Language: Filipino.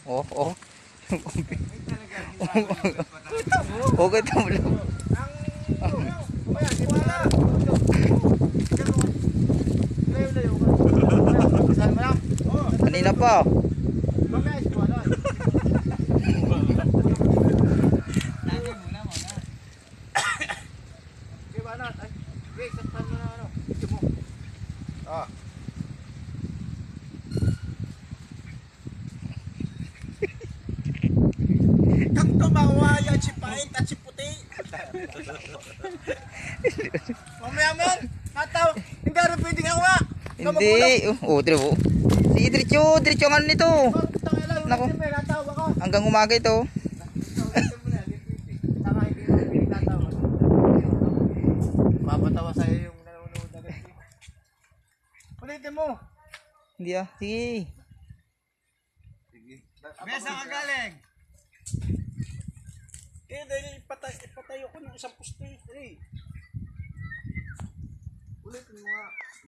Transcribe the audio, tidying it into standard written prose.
Oh, oh. Okay, tamo lang. Kanina pa. Kang tumawa yan si Pait at si Puti. Mamaya man, nataw, hindi rin pwedeng ako nga. Hindi. Oh, diretso. Sige, diretso. Diretso ang ano nito. Nako. Hanggang umaga ito. Mapatawa sa'yo yung nanonood agad. Ulitin mo. Hindi ah. Sige. Besa ka galing. Dahil ipatayo ko ng isang pusti. Ulitin mo nga.